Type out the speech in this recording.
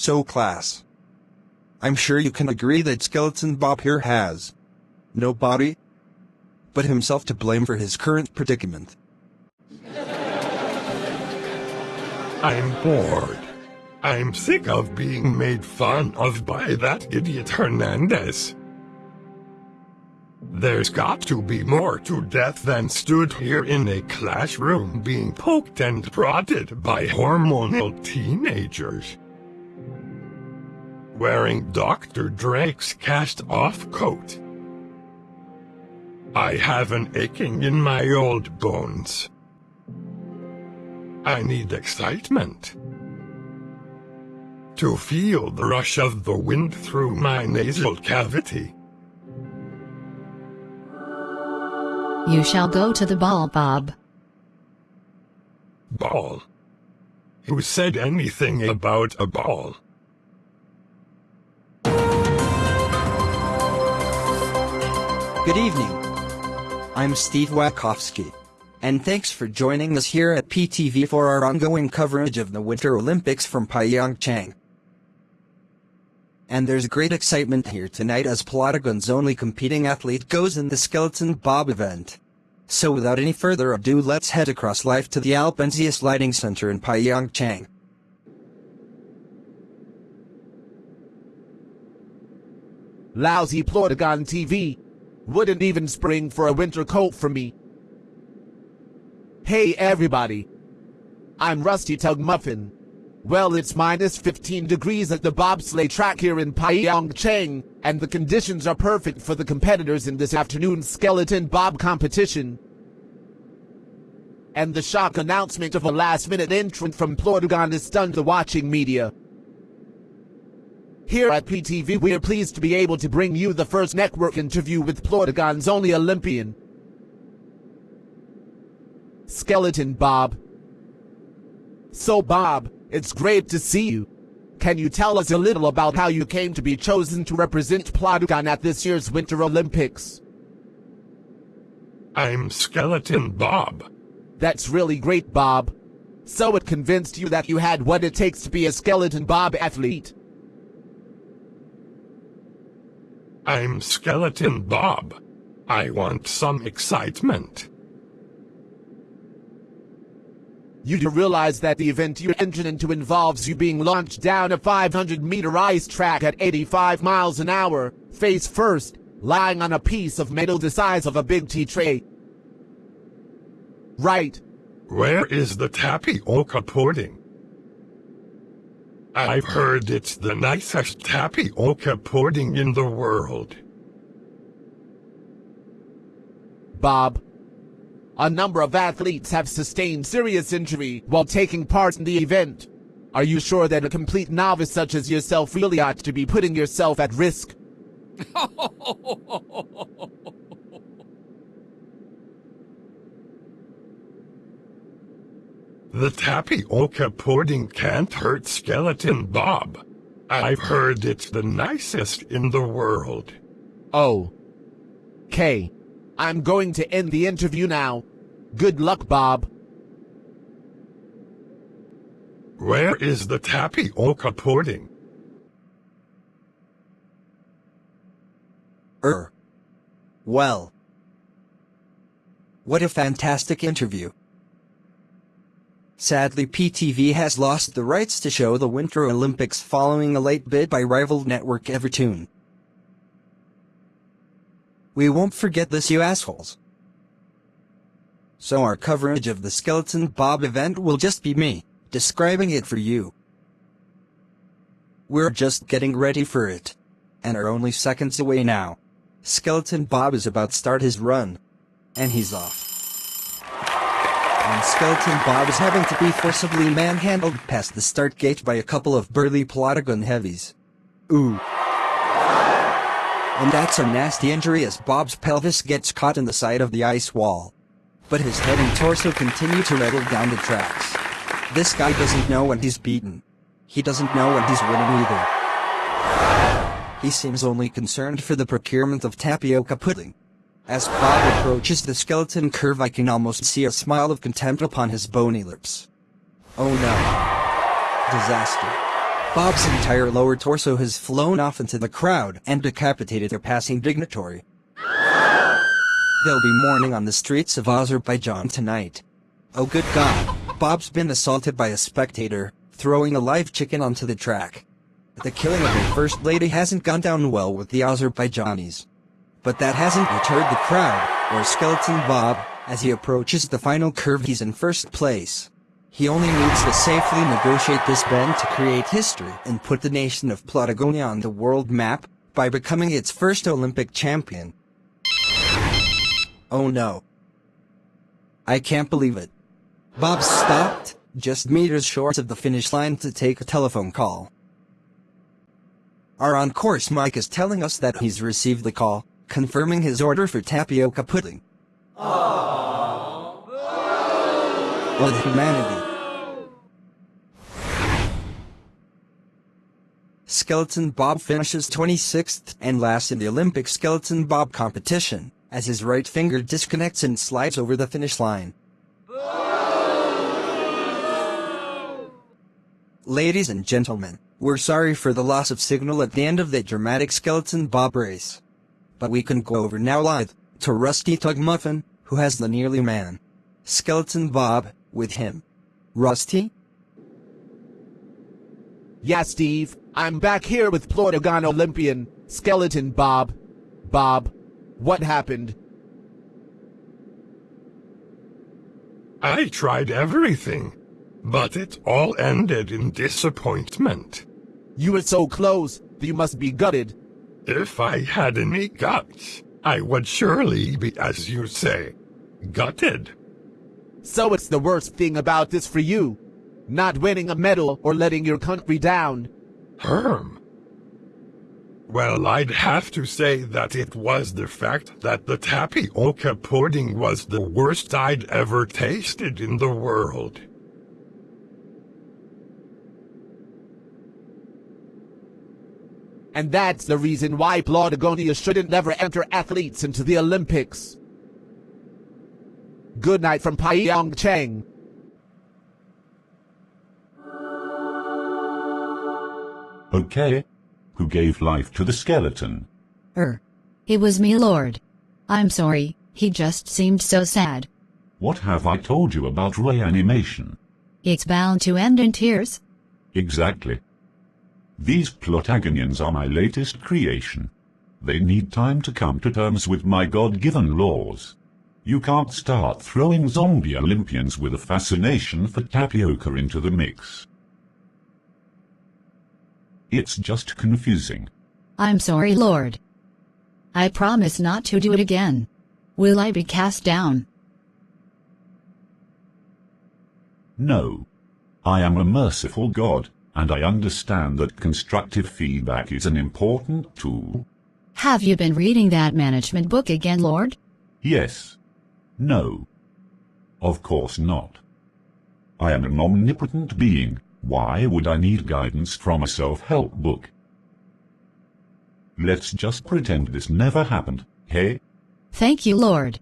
So class, I'm sure you can agree that Skeleton Bob here has no body but himself to blame for his current predicament. I'm bored. I'm sick of being made fun of by that idiot Hernandez. There's got to be more to death than stood here in a classroom being poked and prodded by hormonal teenagers. Wearing Dr. Drake's cast-off coat. I have an aching in my old bones. I need excitement. To feel the rush of the wind through my nasal cavity. You shall go to the ball, Bob. Ball? Who said anything about a ball? Good evening. I'm Steve Wachowski, and thanks for joining us here at PTV for our ongoing coverage of the Winter Olympics from Pyeongchang. And there's great excitement here tonight as Plotagon's only competing athlete goes in the Skeleton Bob event. So without any further ado, let's head across live to the Alpensia Sliding Center in Pyeongchang. Lousy Plotagon TV. Wouldn't even spring for a winter coat for me. Hey everybody. I'm Rusty Tug Muffin. Well, it's minus 15 degrees at the bobsleigh track here in Pyeongchang, and the conditions are perfect for the competitors in this afternoon's skeleton bob competition. And the shock announcement of a last-minute entrant from Plotagon has stunned the watching media. Here at PTV, we are pleased to be able to bring you the first network interview with Plotagon's only Olympian, Skeleton Bob. So Bob, it's great to see you. Can you tell us a little about how you came to be chosen to represent Plotagon at this year's Winter Olympics? I'm Skeleton Bob. That's really great, Bob. So it convinced you that you had what it takes to be a Skeleton Bob athlete. I'm Skeleton Bob. I want some excitement. You do realize that the event you're entering into involves you being launched down a 500-meter ice track at 85 miles an hour, face first, lying on a piece of metal the size of a big tea tray. Right. Where is the tapioca pudding? I've heard it's the nicest tapioca pudding in the world. Bob, a number of athletes have sustained serious injury while taking part in the event. Are you sure that a complete novice such as yourself really ought to be putting yourself at risk? The tapioca pudding can't hurt Skeleton Bob. I've heard it's the nicest in the world. Oh. Okay. I'm going to end the interview now. Good luck, Bob. Where is the tapioca pudding? Well. What a fantastic interview. Sadly, PTV has lost the rights to show the Winter Olympics following a late bid by rival network Evertoon. We won't forget this, you assholes. So our coverage of the Skeleton Bob event will just be me describing it for you. We're just getting ready for it, and are only seconds away now. Skeleton Bob is about to start his run, and he's off. And Skeleton Bob is having to be forcibly manhandled past the start gate by a couple of burly Plotagon heavies. Ooh. And that's a nasty injury as Bob's pelvis gets caught in the side of the ice wall. But his head and torso continue to rattle down the tracks. This guy doesn't know when he's beaten. He doesn't know when he's winning either. He seems only concerned for the procurement of tapioca pudding. As Bob approaches the skeleton curve, I can almost see a smile of contempt upon his bony lips. Oh no. Disaster. Bob's entire lower torso has flown off into the crowd and decapitated a passing dignitary. They'll be mourning on the streets of Azerbaijan tonight. Oh good God, Bob's been assaulted by a spectator, throwing a live chicken onto the track. The killing of the First Lady hasn't gone down well with the Azerbaijanis. But that hasn't deterred the crowd, or Skeleton Bob, as he approaches the final curve. He's in first place. He only needs to safely negotiate this bend to create history and put the nation of Plotagonia on the world map by becoming its first Olympic champion. Oh no. I can't believe it. Bob stopped, just meters short of the finish line to take a telephone call. Our on-course Mike is telling us that he's received the call, confirming his order for tapioca pudding. What humanity. Skeleton Bob finishes 26th and last in the Olympic Skeleton Bob competition, as his right finger disconnects and slides over the finish line. Ladies and gentlemen, we're sorry for the loss of signal at the end of that dramatic Skeleton Bob race. But we can go over now live to Rusty Tug Muffin, who has the nearly man. Skeleton Bob, with him. Rusty? Yeah, Steve, I'm back here with Plotagon Olympian, Skeleton Bob. Bob, what happened? I tried everything, but it all ended in disappointment. You were so close, you must be gutted. If I had any guts, I would surely be, as you say, gutted. So it's the worst thing about this for you, not winning a medal or letting your country down. Herm. Well, I'd have to say that it was the fact that the tapioca pudding was the worst I'd ever tasted in the world. And that's the reason why Plotagonia shouldn't never enter athletes into the Olympics. Good night from Pyeongchang. Okay. Who gave life to the skeleton? It was me, Lord. I'm sorry, he just seemed so sad. What have I told you about reanimation? It's bound to end in tears. Exactly. These Plotagonians are my latest creation. They need time to come to terms with my God-given laws. You can't start throwing zombie Olympians with a fascination for tapioca into the mix. It's just confusing. I'm sorry, Lord. I promise not to do it again. Will I be cast down? No. I am a merciful God, and I understand that constructive feedback is an important tool. Have you been reading that management book again, Lord? Yes. No. Of course not. I am an omnipotent being. Why would I need guidance from a self-help book? Let's just pretend this never happened, hey? Thank you, Lord.